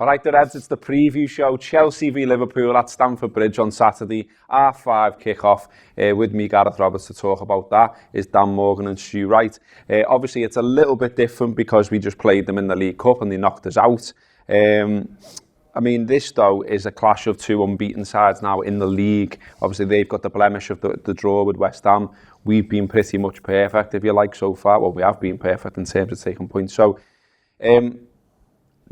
All right, the Reds, it's the preview show. Chelsea v Liverpool at Stamford Bridge on Saturday. 5:30 kick-off. With me, Gareth Roberts, to talk about that is Dan Morgan and Stu Wright. Obviously, it's a little bit different because we just played them in the League Cup and they knocked us out. I mean, this, though, is a clash of two unbeaten sides now in the league. Obviously, they've got the blemish of the draw with West Ham. We've been pretty much perfect, if you like, so far. Well, we have been perfect in terms of taking points. So,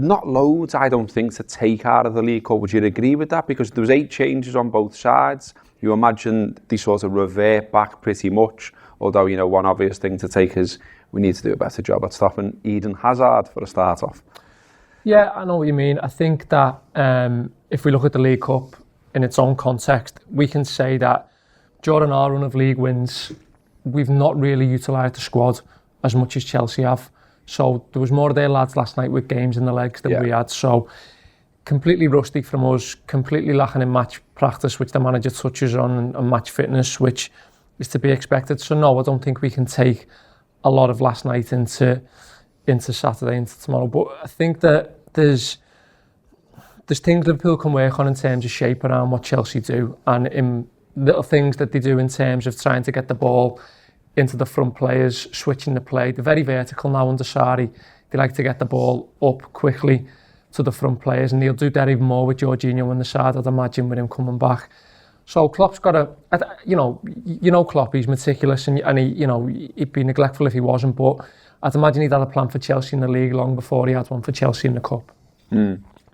not loads, I don't think, to take out of the League Cup. Would you agree with that? Because there was 8 changes on both sides. You imagine they sort of revert back pretty much. Although, you know, one obvious thing to take is we need to do a better job at stopping Eden Hazard for a start off. Yeah, I know what you mean. I think that if we look at the League Cup in its own context, we can say that during our run of league wins, we've not really utilised the squad as much as Chelsea have. So there was more of their lads last night with games in the legs than we had. So completely rusty from us, completely lacking in match practice, which the manager touches on, and match fitness, which is to be expected. So no, I don't think we can take a lot of last night into Saturday, into tomorrow. But I think that there's things Liverpool can work on in terms of shape around what Chelsea do, and in little things that they do in terms of trying to get the ball into the front players, switching the play. They're very vertical now under Sarri. They like to get the ball up quickly to the front players, and they'll do that even more with Jorginho on the side, I'd imagine, with him coming back. So Klopp's got to, you know Klopp, he's meticulous, and he, you know, he'd be neglectful if he wasn't, but I'd imagine he'd had a plan for Chelsea in the league long before he had one for Chelsea in the Cup.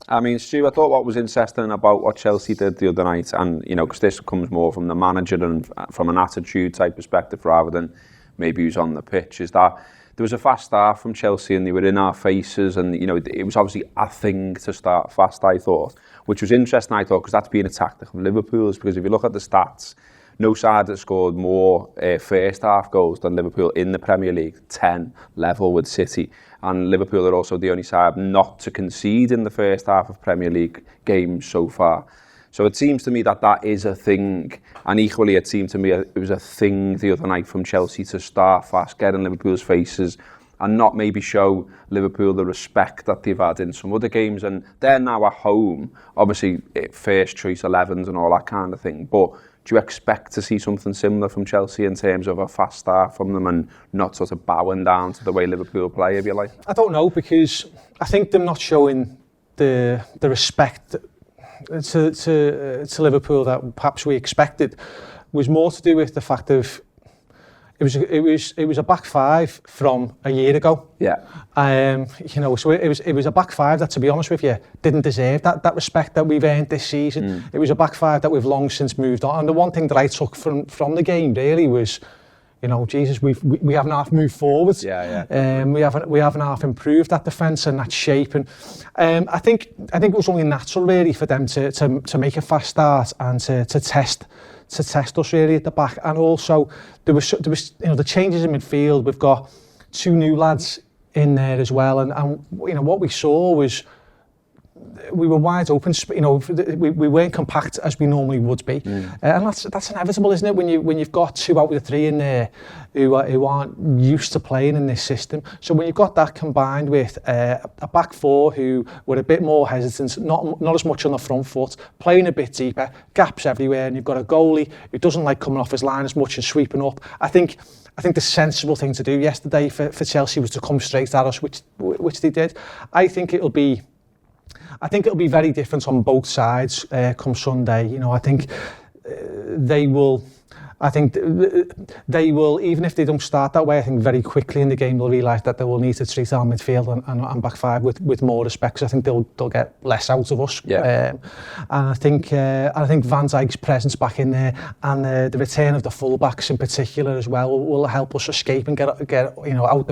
I mean, Stu, I thought what was interesting about what Chelsea did the other night, and, you know, because this comes more from the manager and from an attitude type perspective rather than maybe who's on the pitch, is that there was a fast start from Chelsea and they were in our faces, and, you know, it was obviously a thing to start fast, I thought, which was interesting, I thought, because that's been a tactic of Liverpool's, because if you look at the stats, no side that scored more first half goals than Liverpool in the Premier League, 10, level with City. And Liverpool are also the only side not to concede in the first half of Premier League games so far. So it seems to me that that is a thing. And equally, it seemed to me it was a thing the other night from Chelsea to start fast, get in Liverpool's faces, and not maybe show Liverpool the respect that they've had in some other games. And they're now at home, obviously first choice 11s and all that kind of thing. But do you expect to see something similar from Chelsea in terms of a fast start from them and not sort of bowing down to the way Liverpool play, if you like? I don't know, because I think them not showing the respect to Liverpool that perhaps we expected was more to do with the fact of it was a back five from a year ago. Yeah. You know, so it was a back five that, to be honest with you, didn't deserve that respect that we've earned this season. It was a back five that we've long since moved on. And the one thing that I took from the game really was, you know, Jesus, we haven't half moved forward. We haven't half improved that defence and that shape. And I think it was only natural really for them to make a fast start and to test us really at the back. And also there was you know, the changes in midfield. We've got 2 new lads in there as well, and you know what we saw was we were wide open. You know, we weren't compact as we normally would be, and that's inevitable, isn't it? When you've got 2 out of the 3 in there who aren't used to playing in this system. So when you've got that combined with a back 4 who were a bit more hesitant, not as much on the front foot, playing a bit deeper, gaps everywhere, and you've got a goalie who doesn't like coming off his line as much and sweeping up. I think the sensible thing to do yesterday for Chelsea was to come straight at us, which they did. I think it'll be very different on both sides come Sunday. You know, I think they will, even if they don't start that way, I think very quickly in the game they'll realise that they will need to treat our midfield and back five with more respect, because I think they'll get less out of us. Yeah. And I think Van Dijk's presence back in there and the return of the fullbacks in particular as well will help us escape and get you know, up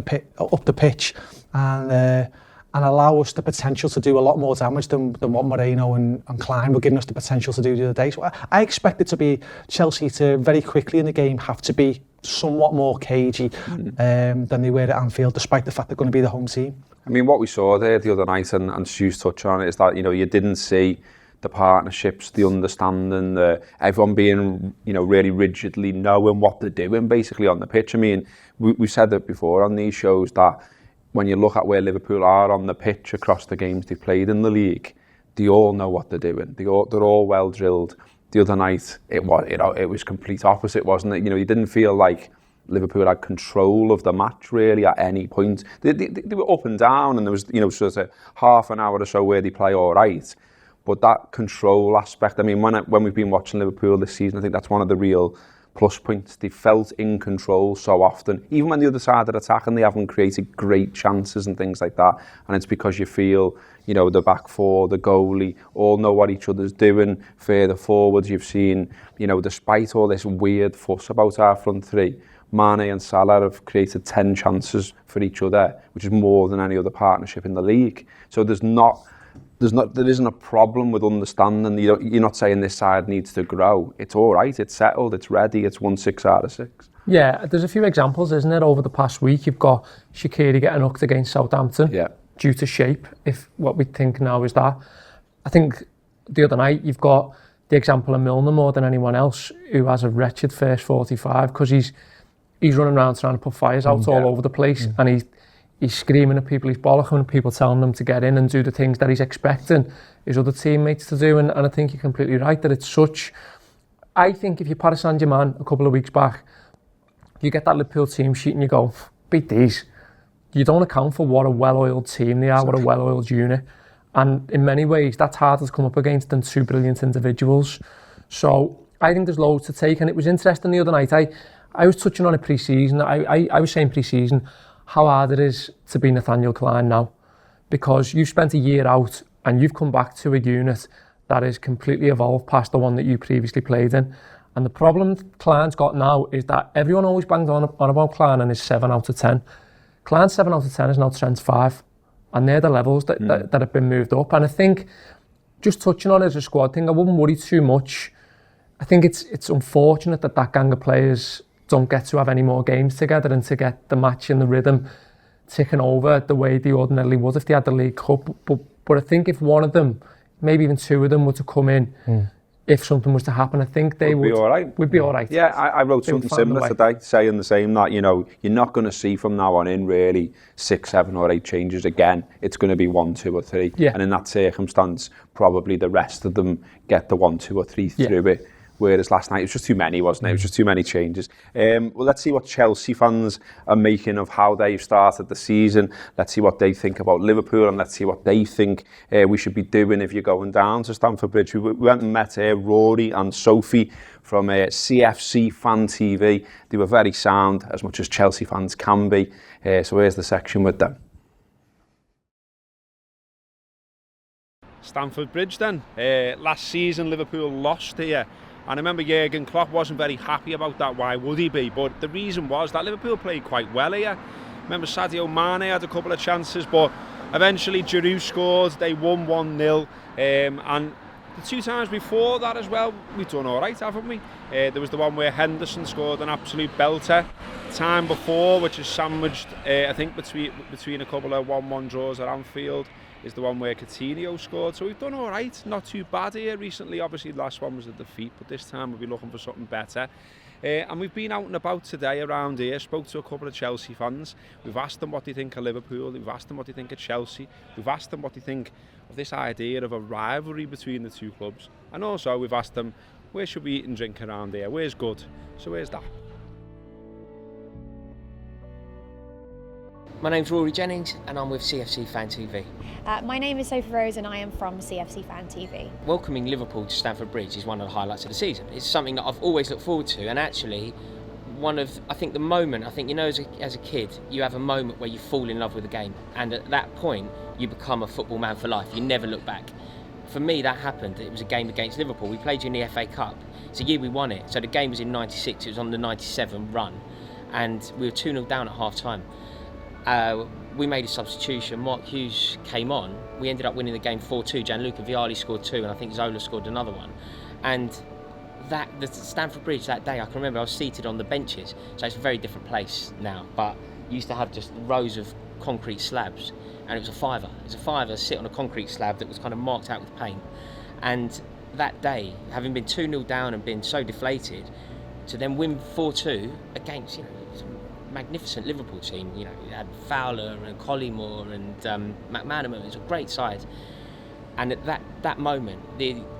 the pitch and allow us the potential to do a lot more damage than what Moreno and Klein were giving us the potential to do the other day. So I expect it to be Chelsea to very quickly in the game have to be somewhat more cagey than they were at Anfield, despite the fact they're going to be the home team. I mean, what we saw there the other night, and Stu's touch on it, is that, you know, you didn't see the partnerships, the understanding, everyone being, you know, really rigidly knowing what they're doing basically on the pitch. I mean, we've said that before on these shows that when you look at where Liverpool are on the pitch across the games they've played in the league, they all know what they're doing. They're all well drilled. The other night, it was complete opposite, wasn't it? You didn't feel like Liverpool had control of the match really at any point. They were up and down, and there was sort of half an hour or so where they play all right. But that control aspect, I mean, when we've been watching Liverpool this season, I think that's one of the real plus points. They felt in control so often. Even when the other side are attacking, they haven't created great chances and things like that. And it's because you feel, the back four, the goalie, all know what each other's doing. Further forwards, you've seen, despite all this weird fuss about our front three, Mane and Salah have created 10 chances for each other, which is more than any other partnership in the league. So there isn't a problem with understanding. You're not saying this side needs to grow. It's all right, it's settled, it's ready, it's won 6 out of 6. Yeah, there's a few examples, isn't it? Over the past week, you've got Shaqiri getting hooked against Southampton due to shape, if what we think now is that. I think the other night, you've got the example of Milner more than anyone else, who has a wretched first 45, because he's running around trying to put fires out all over the place, and he's screaming at people, he's bollocking at people, telling them to get in and do the things that he's expecting his other teammates to do. And I think you're completely right that it's such... I think if you're Paris Saint-Germain a couple of weeks back, you get that Liverpool team sheet and you go, beat these. You don't account for what a well-oiled team they are, what a well-oiled unit. And in many ways, that's harder to come up against than 2 brilliant individuals. So I think there's loads to take. And it was interesting the other night. I was touching on it pre-season. I was saying pre-season how hard it is to be Nathaniel Clyne now, because you've spent a year out and you've come back to a unit that is completely evolved past the one that you previously played in. And the problem Clyne's got now is that everyone always bangs on about Clyne and his 7 out of 10. Clyne's 7 out of 10 is now Trent's 5. And they're the levels that have been moved up. And I think, just touching on it as a squad thing, I wouldn't worry too much. I think it's unfortunate that gang of players don't get to have any more games together and to get the match and the rhythm ticking over the way they ordinarily would if they had the League Cup. But I think if one of them, maybe even 2 of them, were to come in, if something was to happen, I think they would be all right. We'd be all right. Yeah, I wrote something similar today, saying the same, that you're not going to see from now on in really 6, 7 or 8 changes again. It's going to be 1, 2 or 3. And in that circumstance, probably the rest of them get the 1, 2 or 3 through it. Whereas last night, it was just too many, wasn't it? It was just too many changes. Well, let's see what Chelsea fans are making of how they've started the season. Let's see what they think about Liverpool, and let's see what they think we should be doing if you're going down to Stamford Bridge. We went and met Rory and Sophie from CFC Fan TV. They were very sound, as much as Chelsea fans can be. So here's the section with them. Stamford Bridge then. Last season, Liverpool lost here. And I remember Jurgen Klopp wasn't very happy about that. Why would he be? But the reason was that Liverpool played quite well here. Remember Sadio Mane had a couple of chances, but eventually Giroud scored. They won 1-0. And the 2 times before that as well, we've done all right, haven't we? There was the one where Henderson scored an absolute belter. Time before, which is sandwiched, I think, between a couple of 1-1 draws at Anfield, is the one where Coutinho scored. So we've done all right, not too bad here recently. Obviously the last one was a defeat, but this time we'll be looking for something better. And we've been out and about today around here, spoke to a couple of Chelsea fans. We've asked them what they think of Liverpool, we've asked them what they think of Chelsea, we've asked them what they think of this idea of a rivalry between the 2 clubs. And also we've asked them, where should we eat and drink around here? Where's good? So where's that? My name's Rory Jennings and I'm with CFC Fan TV. My name is Sophie and I am from CFC Fan TV. Welcoming Liverpool to Stamford Bridge is one of the highlights of the season. It's something that I've always looked forward to, and actually as a kid, you have a moment where you fall in love with the game, and at that point you become a football man for life. You never look back. For me, that happened. It was a game against Liverpool. We played you in the FA Cup. It's a year we won it. So the game was in 96, it was on the 97 run, and we were 2-0 down at half time. We made a substitution, Mark Hughes came on, we ended up winning the game 4-2, Gianluca Vialli scored 2 and I think Zola scored another one. And the Stamford Bridge that day, I can remember I was seated on the benches, so it's a very different place now, but you used to have just rows of concrete slabs, and it was a fiver. It was a fiver sit on a concrete slab that was kind of marked out with paint. And that day, having been 2-0 down and been so deflated, to then win 4-2 against, magnificent Liverpool team. You know, you had Fowler and Collymore and McManaman. It was a great side. And at that moment,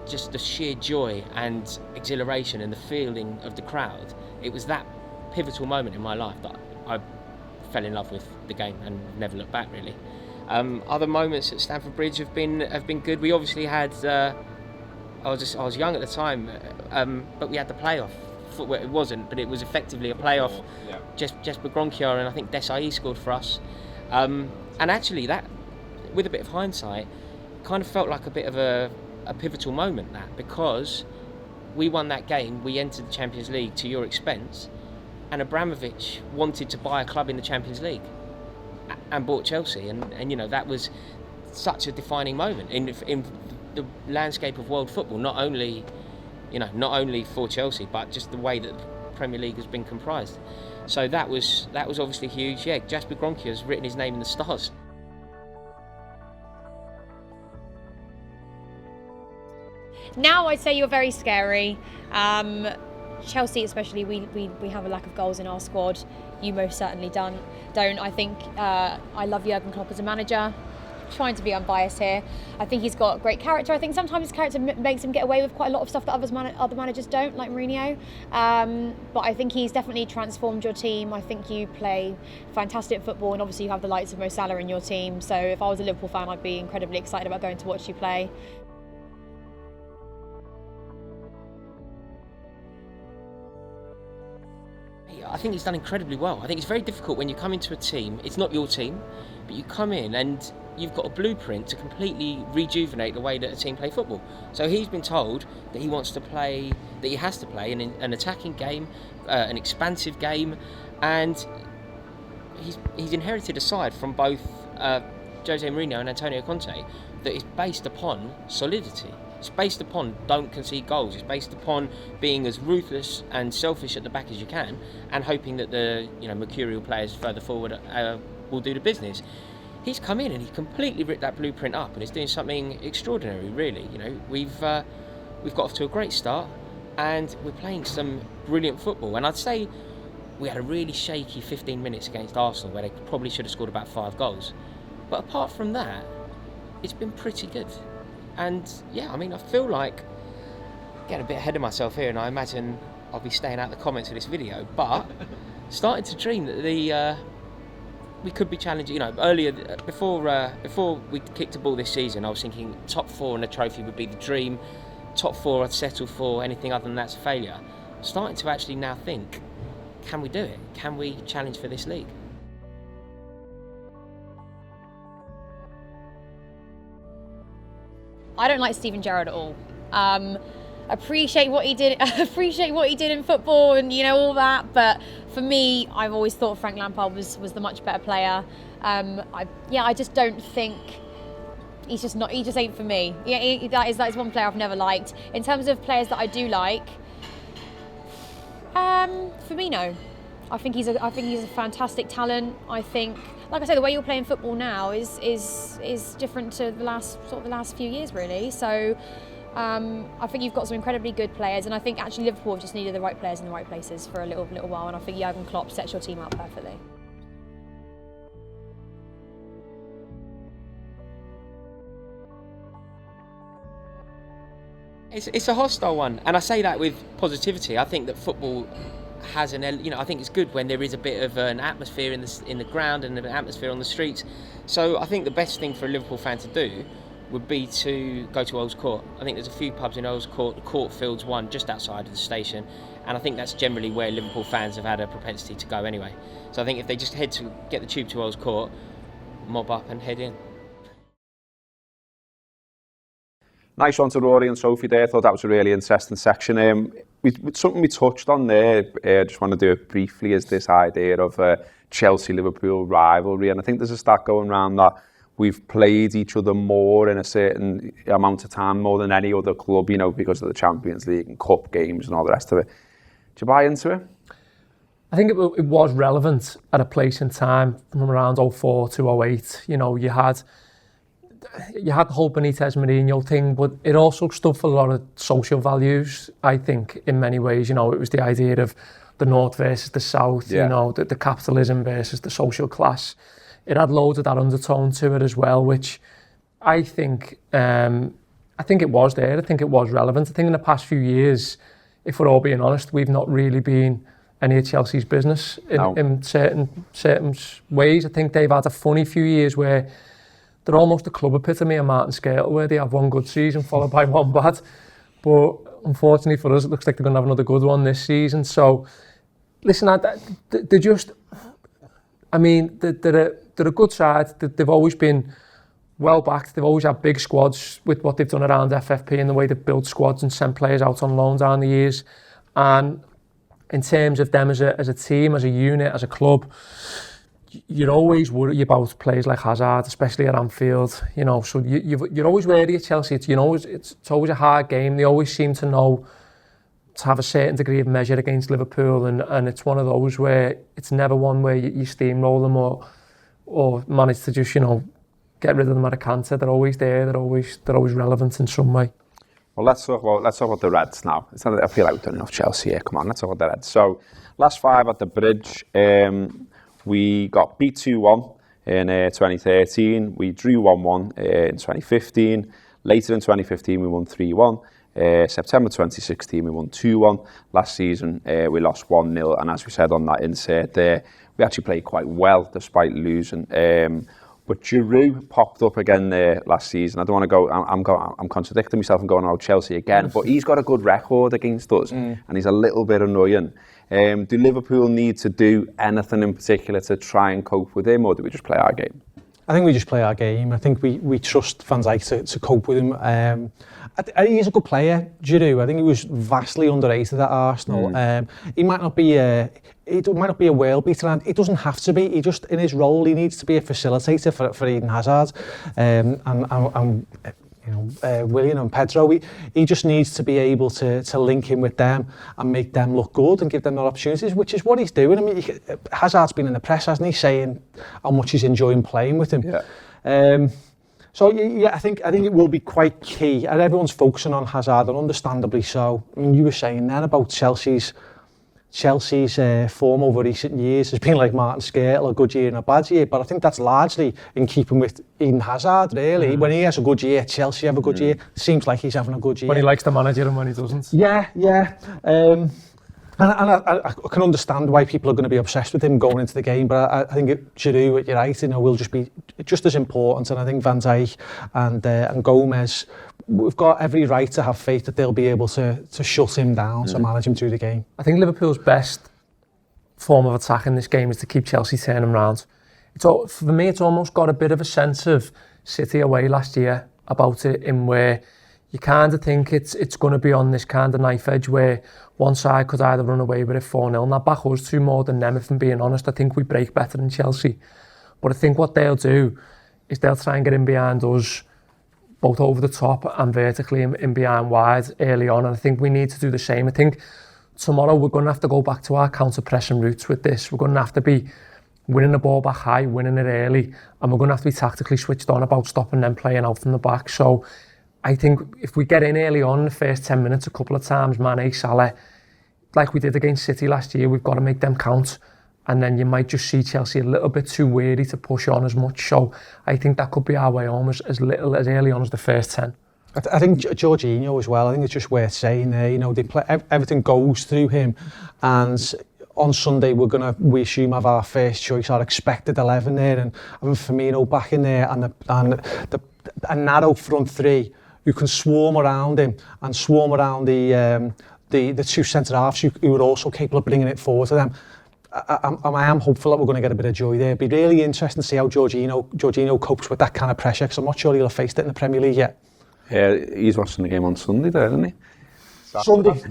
just the sheer joy and exhilaration and the feeling of the crowd, it was that pivotal moment in my life that I fell in love with the game and never looked back, really. Other moments at Stamford Bridge have been good. We obviously had, I was young at the time, but we had the playoff. Well, it wasn't, but it was effectively a playoff. Yeah. Jesper Gronkier and I think Desai scored for us. And actually that, with a bit of hindsight, kind of felt like a bit of a pivotal moment, that, because we won that game, we entered the Champions League to your expense, and Abramovich wanted to buy a club in the Champions League and bought Chelsea, and you know, that was such a defining moment in the landscape of world football, not only for Chelsea, but just the way that the Premier League has been comprised. So that was obviously huge. Yeah, Jesper Gronkier has written his name in the stars. Now I'd say you're very scary. Chelsea especially, we have a lack of goals in our squad. You most certainly don't. I think I love Jurgen Klopp as a manager. Trying to be unbiased here. I think he's got great character. I think sometimes his character makes him get away with quite a lot of stuff that other managers don't, like Mourinho. But I think he's definitely transformed your team. I think you play fantastic football, and obviously you have the likes of Mo Salah in your team. So if I was a Liverpool fan, I'd be incredibly excited about going to watch you play. I think he's done incredibly well. I think it's very difficult when you come into a team, it's not your team, but you come in and you've got a blueprint to completely rejuvenate the way that a team play football. So he's been told that he has to play an attacking game, an expansive game, and he's inherited a side from both Jose Mourinho and Antonio Conte that is based upon solidity. It's based upon don't concede goals. It's based upon being as ruthless and selfish at the back as you can, and hoping that the mercurial players further forward will do the business. He's come in and he completely ripped that blueprint up, and he's doing something extraordinary. Really, we've got off to a great start, and we're playing some brilliant football. And I'd say we had a really shaky 15 minutes against Arsenal where they probably should have scored about 5 goals. But apart from that, it's been pretty good. And yeah, I feel like getting a bit ahead of myself here, and I imagine I'll be staying out the comments of this video, but starting to dream that we could be challenging. Earlier, before we kicked a ball this season, I was thinking top 4 and a trophy would be the dream. Top 4 I'd settle for. Anything other than that's a failure. I'm starting to actually now think, can we do it? Can we challenge for this league? I don't like Steven Gerrard at all. Appreciate what he did in football and all that, but for me, I've always thought Frank Lampard was the much better player. I just don't think he just ain't for me. Yeah, that is one player I've never liked. In terms of players that I do like, for me, no. I think he's a fantastic talent. I think, like I say, the way you're playing football now is different to the last few years, really. So I think you've got some incredibly good players, and I think actually Liverpool have just needed the right players in the right places for a little while, and I think Jurgen Klopp sets your team up perfectly. It's a hostile one, and I say that with positivity. I think that football has I think it's good when there is a bit of an atmosphere in the ground and an atmosphere on the streets. So I think the best thing for a Liverpool fan to do would be to go to Earls Court. I think there's a few pubs in Earls Court. Courtfield's one just outside of the station, and I think that's generally where Liverpool fans have had a propensity to go anyway. So I think if they just get the tube to Earls Court, mob up and head in. Nice one to Rory and Sophie there. I thought that was a really interesting section. Something we touched on there, I just want to do it briefly, is this idea of Chelsea-Liverpool rivalry. And I think there's a stat going around that we've played each other more in a certain amount of time, more than any other club, because of the Champions League and Cup games and all the rest of it. Do you buy into it? I think it was relevant at a place in time from around 04 to 08. You had the whole Benitez Mourinho thing, but it also stood for a lot of social values, I think, in many ways. It was the idea of the North versus the South, you know, the capitalism versus the social class. It had loads of that undertone to it as well, which I think it was there. I think it was relevant. I think in the past few years, if we're all being honest, we've not really been any of Chelsea's business in certain ways. I think they've had a funny few years where they're almost a club epitome of Martin Skrtel, where they have one good season followed by one bad. But unfortunately for us, it looks like they're going to have another good one this season. So, listen, they're just, I mean, they're a good side. They've always been well backed. They've always had big squads with what they've done around FFP and the way they've built squads and sent players out on loan down the years. And in terms of them as a team, as a unit, as a club, you're always worried about players like Hazard, especially at Anfield. You know, so you're always wary at Chelsea. It's always a hard game. They always seem to have a certain degree of measure against Liverpool, and it's one of those where it's never one where you steamroll them or manage to just, you know, get rid of them at a canter. They're always there. They're always relevant in some way. Well, let's talk about the Reds now. I feel like we've done enough Chelsea here. Come on, let's talk about the Reds. So, last 5 at the Bridge, we got beat 2-1 in 2013. We drew 1-1 in 2015. Later in 2015, we won 3-1. September 2016, we won 2-1. Last season, we lost 1-0. And as we said on that insert there, we actually played quite well despite losing. But Giroud popped up again there last season. I don't want to go. I'm contradicting myself and going out Chelsea again. But he's got a good record against us, and he's a little bit annoying. Do Liverpool need to do anything in particular to try and cope with him, or do we just play our game? I think we just play our game. I think we trust Van Dijk to cope with him. He's a good player, Giroud. I think he was vastly underrated at Arsenal. He might not be a world beater, and he doesn't have to be. He just, in his role, he needs to be a facilitator for Eden Hazard and Willian and Pedro. He just needs to be able to link in with them and make them look good and give them their opportunities, which is what he's doing. I mean, Hazard's been in the press, hasn't he, saying how much he's enjoying playing with him. Yeah. So I think it will be quite key, and everyone's focusing on Hazard, and understandably so. I mean, you were saying then about Chelsea's form over recent years has been like Martin Skrtel, a good year and a bad year, but I think that's largely in keeping with Eden Hazard, really. When he has a good year, Chelsea have a good year. Seems like he's having a good year. When he likes the manager and when he doesn't. Yeah. And I can understand why people are going to be obsessed with him going into the game, but I think Giroud, you're right, will just be just as important. And I think Van Dijk and Gomez, we've got every right to have faith that they'll be able to shut him down, to manage him through the game. I think Liverpool's best form of attack in this game is to keep Chelsea turning around. For me, it's almost got a bit of a sense of City away last year about it, in where you kind of think it's going to be on this kind of knife edge where one side could either run away with it 4-0. And that back us 2 more than them, if I'm being honest. I think we break better than Chelsea. But I think what they'll do is they'll try and get in behind us, both over the top and vertically in behind wide early on. And I think we need to do the same. I think tomorrow we're going to have to go back to our counter-pressing roots with this. We're going to have to be winning the ball back high, winning it early. And we're going to have to be tactically switched on about stopping them playing out from the back. So I think if we get in early on in the first 10 minutes a couple of times, Mane, Salah, like we did against City last year, we've got to make them count. And then you might just see Chelsea a little bit too wary to push on as much. So I think that could be our way home as early on as the first 10. I think Jorginho as well, I think it's just worth saying there, you know, they play, everything goes through him. And on Sunday, we assume have our first choice, our expected 11 there. And having Firmino back in there and a narrow front three who can swarm around him and swarm around the 2 centre-halves who are also capable of bringing it forward to them. I am hopeful that we're going to get a bit of joy there. It'd be really interesting to see how Jorginho copes with that kind of pressure, because I'm not sure he'll have faced it in the Premier League yet. Yeah, he's watching the game on Sunday there, isn't he? Saturday.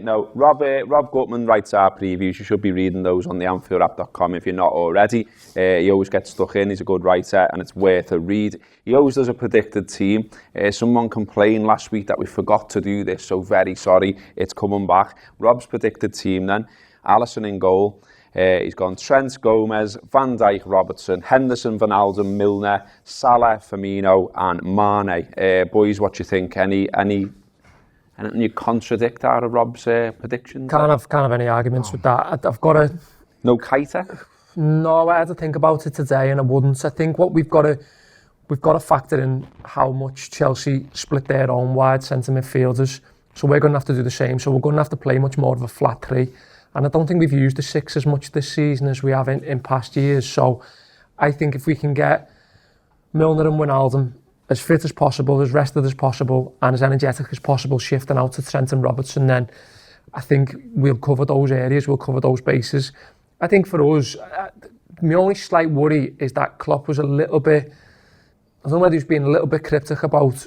No, Rob Gutman writes our previews. You should be reading those on the AnfieldWrap.com if you're not already. He always gets stuck in. He's a good writer and it's worth a read. He always does a predicted team. Someone complained last week that we forgot to do this, so very sorry. It's coming back. Rob's predicted team then. Alisson in goal. He's gone Trent, Gomez, Van Dijk, Robertson, Henderson, Wijnaldum, Milner, Salah, Firmino and Mane. Boys, what do you think? Any Anything you contradict out of Rob's predictions? Can't have any arguments with that. I've got to... No Keita? No, I had to think about it today and I wouldn't. I think what we've got to factor in how much Chelsea split their own wide centre midfielders. So we're going to have to do the same. So we're going to have to play much more of a flat 3. And I don't think we've used the 6 as much this season as we have in past years. So I think if we can get Milner and Wijnaldum as fit as possible, as rested as possible, and as energetic as possible, shifting out to Trent and Robertson, then I think we'll cover those areas, we'll cover those bases. I think for us, my only slight worry is that Klopp was a little bit, I don't know whether he's being a little bit cryptic about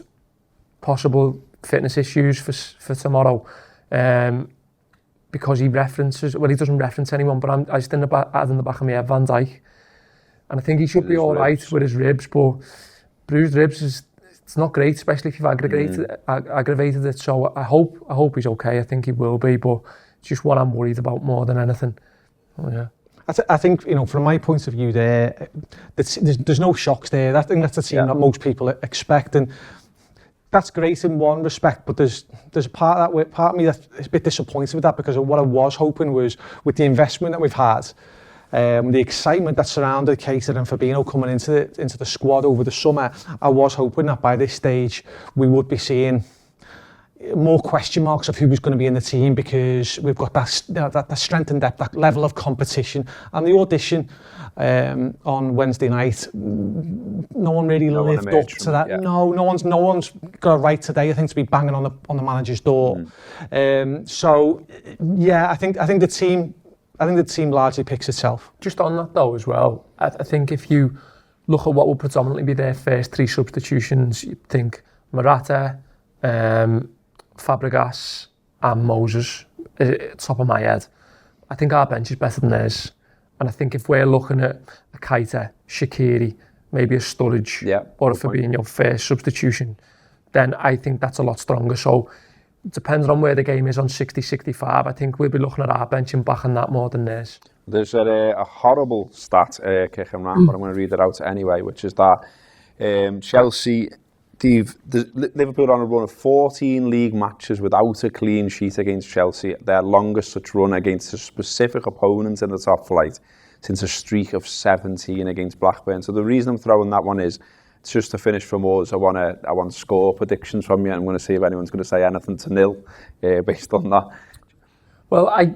possible fitness issues for tomorrow, because he references, well, he doesn't reference anyone, but I just in the back of my head, Van Dijk. And I think he should be all right with his ribs, but bruised ribs it's not great, especially if you've aggravated it. So I hope he's okay. I think he will be, but it's just what I'm worried about more than anything. Oh, yeah. I think, you know, from my point of view there's no shocks there. I think that's the team that most people expect, and that's great in one respect, but there's a part of me that's a bit disappointed with that, because what I was hoping was, with the investment that we've had, the excitement that surrounded Keita and Fabinho coming into the squad over the summer, I was hoping that by this stage we would be seeing more question marks of who was going to be in the team, because we've got that strength and depth, that level of competition. And the audition on Wednesday night, no one really lived up to that. Yeah. No one's got a right today, I think, to be banging on the manager's door. So yeah, I think the team largely picks itself. Just on that though as well, I think if you look at what will predominantly be their first 3 substitutions, you'd think Morata, Fabregas and Moses, top of my head. I think our bench is better than theirs. And I think if we're looking at a Keita, Shaqiri, maybe a Sturridge or a Fabinho first substitution, then I think that's a lot stronger. So depending on where the game is on 60-65, I think we'll be looking at our bench and backing that more than theirs. There's a horrible stat kicking around, but I'm going to read it out anyway, which is that Chelsea... Liverpool are on a run of 14 league matches without a clean sheet against Chelsea, their longest such run against a specific opponent in the top flight since a streak of 17 against Blackburn. So the reason I'm throwing that one is, it's just to finish from us, I want score predictions from you. I'm going to see if anyone's going to say anything to nil based on that. Well, I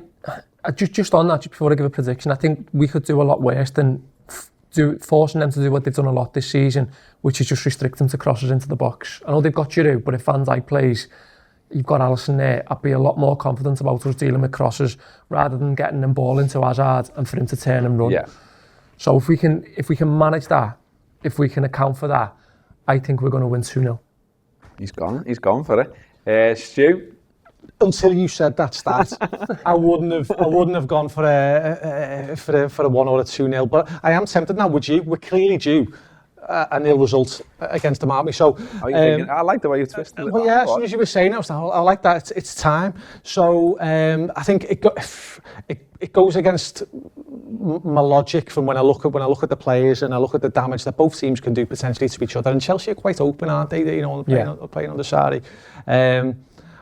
just on that, just before I give a prediction, I think we could do a lot worse than forcing them to do what they've done a lot this season, which is just restrict them to crosses into the box. I know they've got Giroud, but if Van Dijk plays, you've got Alisson there. I'd be a lot more confident about us dealing with crosses rather than getting them ball into Hazard and for him to turn and run. Yeah. So if we can manage that, if we can account for that, I think we're going to win 2-0. He's gone for it. Stu? Until you said that stat, I wouldn't have gone for a 1 or a 2-0. But I am tempted now. Would you? We're clearly due a nil result against them, aren't we? So I like the way you twisted it. Well, yeah, as soon as you were saying it, I like that. It's time. So I think it goes against my logic from when I look at the players and I look at the damage that both teams can do potentially to each other. And Chelsea are quite open, aren't they? You know, playing under Sarri.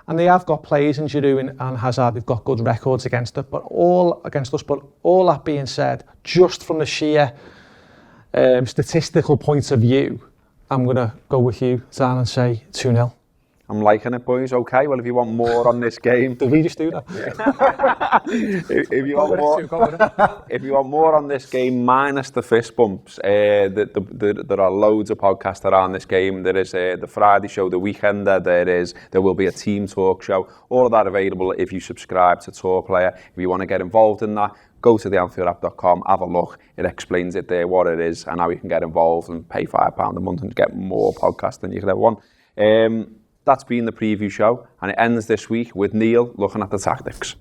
And they have got players in Giroud and Hazard. They've got good records against it, but all that being said, just from the sheer statistical point of view, I'm going to go with you, Zan, and say 2-0. I'm liking it, boys. Okay, well, if you want more on this game... Did we just do that? if you want more on this game, minus the fist bumps, there are loads of podcasts around this game. There is the Friday show, the Weekender. There will be a team talk show. All of that available if you subscribe to Talk Player. If you want to get involved in that, go to the AnfieldWrap.com, have a look. It explains it there, what it is, and how you can get involved and pay £5 a month and get more podcasts than you could ever want. That's been the preview show, and it ends this week with Neil looking at the tactics.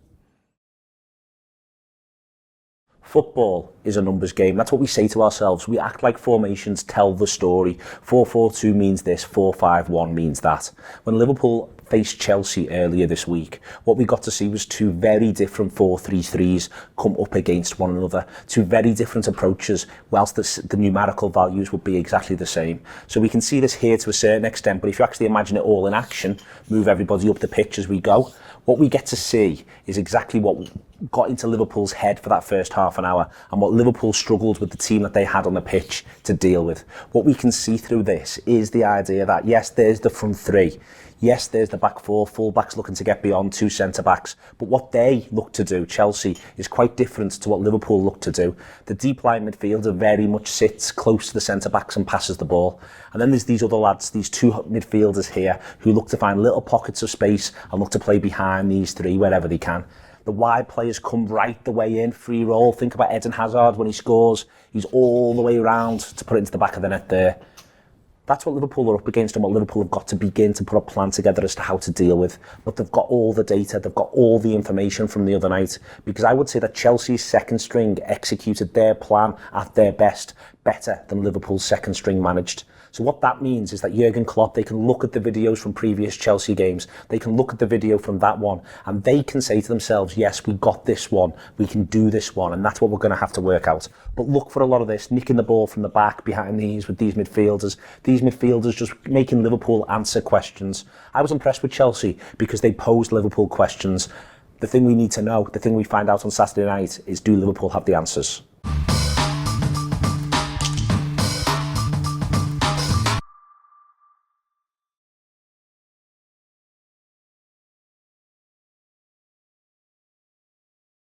Football is a numbers game. That's what we say to ourselves. We act like formations tell the story. 4-4-2 means this, 4-5-1 means that. When Liverpool faced Chelsea earlier this week, what we got to see was two very different 4-3-3s come up against one another, two very different approaches, whilst the numerical values would be exactly the same. So we can see this here to a certain extent, but if you actually imagine it all in action, move everybody up the pitch as we go, what we get to see is exactly what got into Liverpool's head for that first half an hour and what Liverpool struggled with the team that they had on the pitch to deal with. What we can see through this is the idea that, yes, there's the front three. Yes, there's the back four, full-backs looking to get beyond two centre-backs. But what they look to do, Chelsea, is quite different to what Liverpool look to do. The deep-line midfielder very much sits close to the centre-backs and passes the ball. And then there's these other lads, these two midfielders here, who look to find little pockets of space and look to play behind these three wherever they can. The wide players come right the way in, free roll. Think about Eden Hazard when he scores. He's all the way around to put it into the back of the net there. That's what Liverpool are up against and what Liverpool have got to begin to put a plan together as to how to deal with. But they've got all the data, they've got all the information from the other night, because I would say that Chelsea's second string executed their plan at their best, better than Liverpool's second string managed. So what that means is that Jurgen Klopp, they can look at the videos from previous Chelsea games, they can look at the video from that one, and they can say to themselves, yes, we got this one, we can do this one, and that's what we're going to have to work out. But look for a lot of this, nicking the ball from the back behind these with these midfielders just making Liverpool answer questions. I was impressed with Chelsea because they posed Liverpool questions. The thing we need to know, the thing we find out on Saturday night is, do Liverpool have the answers?